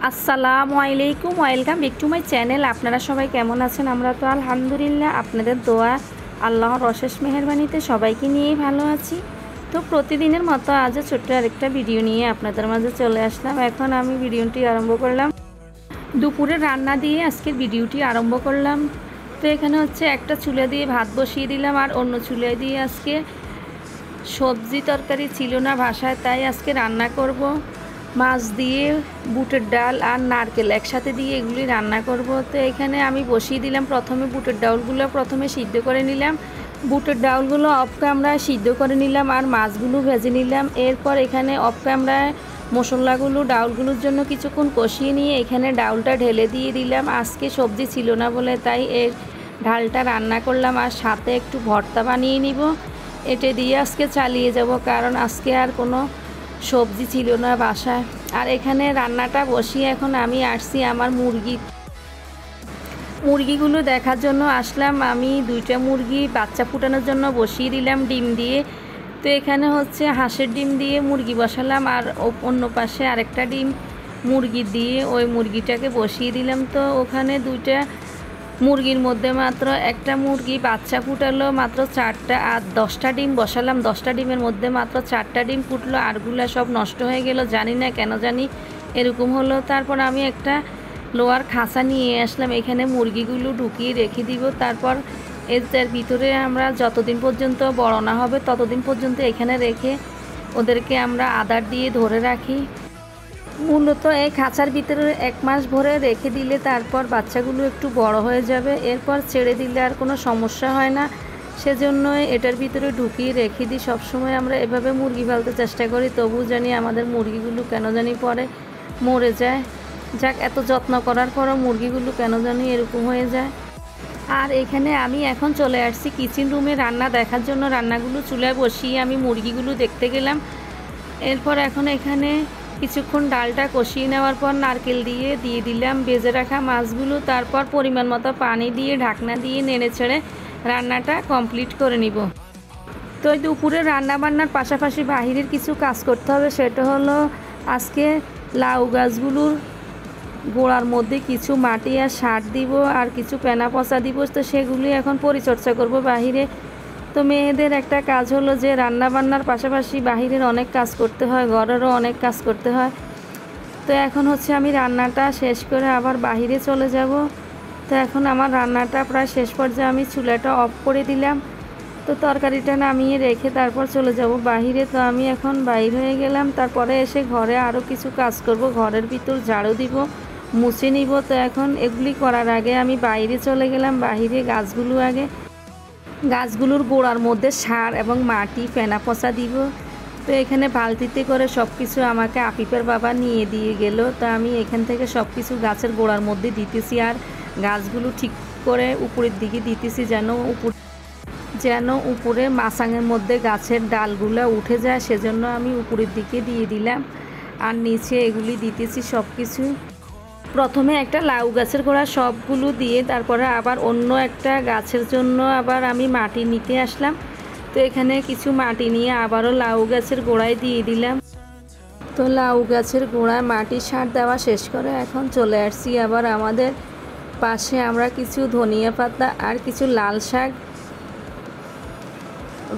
আসসালামু আলাইকুম, welcome back to my channel. আপনারা সবাই কেমন আছেন? আমরা তো আলহামদুলিল্লাহ আপনাদের দোয়া আল্লাহর অশেষ মেহেরবানিতে সবাইকে নিয়েই ভালো আছি। তো প্রতিদিনের মতো আজও ছোট্ট আরেকটা ভিডিও নিয়ে আপনাদের মাঝে চলে আসলাম। এখন আমি ভিডিওটি আরম্ভ করলাম, দুপুরে রান্না দিয়ে আজকের ভিডিওটি আরম্ভ করলাম। তো এখানে হচ্ছে একটা চুলা দিয়ে ভাত বসিয়ে দিলাম, আর অন্য চুলা দিয়ে আজকে সবজি তরকারি ছিল না বাসায়, তাই আজকে রান্না করব। মাছ দিয়ে বুটের ডাল আর নারকেল একসাথে দিয়ে এগুলি রান্না করব। তো এখানে আমি বসিয়ে দিলাম, প্রথমে বুটের ডাউলগুলো সিদ্ধ করে নিলাম। বুটের ডাউলগুলো অফ ক্যামেরায় সিদ্ধ করে নিলাম, আর মাছগুলো ভেজে নিলাম। এরপর এখানে অফ ক্যামেরায় মশলাগুলো ডাউলগুলোর জন্য কিছুক্ষণ কষিয়ে নিয়ে এখানে ডাউলটা ঢেলে দিয়ে দিলাম। আজকে সবজি ছিল না বলে তাই এর ডালটা রান্না করলাম, আর সাথে একটু ভর্তা বানিয়ে নিব। এটা দিয়ে আজকে চালিয়ে যাব, কারণ আজকে আর কোনো সবজি ছিল না বাসায়। আর এখানে রান্নাটা বসিয়ে এখন আমি আসছি আমার মুরগিগুলো দেখার জন্য আসলাম। আমি দুইটা মুরগি বাচ্চা ফুটানোর জন্য বসিয়ে দিলাম ডিম দিয়ে। তো এখানে হচ্ছে হাঁসের ডিম দিয়ে মুরগি বসালাম, আর অন্য পাশে আরেকটা ডিম মুরগি দিয়ে ওই মুরগিটাকে বসিয়ে দিলাম। তো ওখানে দুইটা মুরগির মধ্যে মাত্র একটা মুরগি বাচ্চা ফুটালো মাত্র 4টা, আর 10টা ডিম বসালাম। 10টা ডিমের মধ্যে মাত্র 4টা ডিম ফুটলো, আরগুলা সব নষ্ট হয়ে গেল। জানি না কেন জানি এরকম হলো। তারপর আমি একটা লোহার খাঁচা নিয়ে আসলাম, এখানে মুরগিগুলো ঢুকিয়ে রেখে দিব। তারপর এর ভিতরে আমরা যতদিন পর্যন্ত বড় না হবে ততদিন পর্যন্ত এখানে রেখে ওদেরকে আমরা আদার দিয়ে ধরে রাখি। মূলত এই খাঁচার ভিতরে 1 মাস ভরে রেখে দিলে তারপর বাচ্চাগুলো একটু বড় হয়ে যাবে, এরপর ছেড়ে দিলে আর কোনো সমস্যা হয় না। সেজন্য এটার ভিতরে ঢুকিয়ে রেখে দিই। সবসময় আমরা এভাবে মুরগি পালতে চেষ্টা করি, তবু জানি আমাদের মুরগিগুলো কেন জানি পরে মরে যায়। যাক, এত যত্ন করার পরও মুরগিগুলো কেন জানি এরকম হয়ে যায়। আর এখানে আমি এখন চলে আসছি কিচেন রুমে রান্না দেখার জন্য। রান্নাগুলো চুলায় বসিয়ে আমি মুরগিগুলো দেখতে গেলাম। এরপর এখন এখানে কিছুক্ষণ ডালটা কষিয়ে নেওয়ার পর নারকেল দিয়ে দিলাম ভেজে রাখা মাছগুলো। তারপর পরিমাণ মতো পানি দিয়ে ঢাকনা দিয়ে নেড়ে ছেড়ে রান্নাটা কমপ্লিট করে নিব। তো দুপুরে রান্না বান্নার পাশাপাশি বাহিরের কিছু কাজ করতে হবে। সেটা হলো আজকে লাউ গাছগুলোর গোড়ার মধ্যে কিছু মাটি আর সার দিব, আর কিছু পেনা পচা দিব। তো সেগুলি এখন পরিচর্যা করব বাহিরে। তো মেয়েদের একটা কাজ হলো যে রান্না বান্নার পাশাপাশি বাহিরের অনেক কাজ করতে হয়, ঘরেরও অনেক কাজ করতে হয়। তো এখন হচ্ছে আমি রান্নাটা শেষ করে আবার বাহিরে চলে যাব। তো এখন আমার রান্নাটা প্রায় শেষ পর্যায়ে, আমি চুলাটা অফ করে দিলাম। তো তরকারিটা নামিয়ে রেখে তারপর চলে যাব বাহিরে। তো আমি এখন বাইর হয়ে গেলাম। তারপরে এসে ঘরে আরও কিছু কাজ করব, ঘরের ভিতর ঝাড়ু দিব, মুছে নিব। তো এখন এগুলি করার আগে আমি বাইরে চলে গেলাম। বাহিরে গাছগুলোর গোড়ার মধ্যে সার এবং মাটি ফেনা পচা দিব। তো এখানে বালতিতে করে সব কিছু আমাকে আপিপের বাবা নিয়ে দিয়ে গেল। তো আমি এখান থেকে সব কিছু গাছের গোড়ার মধ্যে দিতেছি, আর গাছগুলো ঠিক করে উপরের দিকে দিতেছি, যেন উপরে মাচাঙের মধ্যে গাছের ডালগুলো উঠে যায়। সেজন্য আমি উপরের দিকে দিয়ে দিলাম, আর নিচে এগুলি দিতেছি সব কিছু। প্রথমে একটা লাউ গাছের গোড়া সবগুলো দিয়ে তারপরে আবার অন্য একটা গাছের জন্য আবার আমি মাটি নিতে আসলাম। তো এখানে কিছু মাটি নিয়ে আবারও লাউ গাছের গোড়ায় দিয়ে দিলাম। তো লাউ গাছের গোড়ায় মাটি সার দেওয়া শেষ করে এখন চলে আসছি আবার আমাদের পাশে। আমরা কিছু ধনিয়া পাতা আর কিছু লাল শাক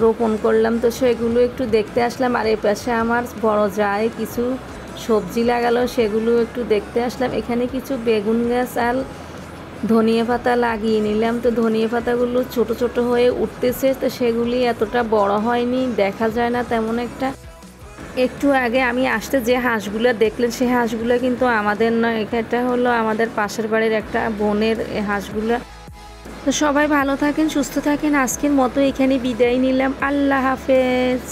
রোপণ করলাম, তো সেগুলো একটু দেখতে আসলাম। আর এই পাশে আমার বড় জায় কিছু সবজি লাগালো, সেগুলো একটু দেখতে আসলাম। এখানে কিছু বেগুন গাছ আর ধনিয়া পাতা লাগিয়ে নিলাম। তো ধনিয়া পাতাগুলো ছোট ছোট হয়ে উঠতেছে, তো সেগুলি এতটা বড় হয়নি, দেখা যায় না তেমন একটা। একটু আগে আমি আসতে যে হাঁসগুলো দেখলেন, সেই হাঁসগুলো কিন্তু আমাদের নয়, এটা হলো আমাদের পাশের বাড়ির একটা বোনের হাঁসগুলো। তো সবাই ভালো থাকেন, সুস্থ থাকেন। আজকের মতো এখানে বিদায় নিলাম। আল্লাহ হাফেজ।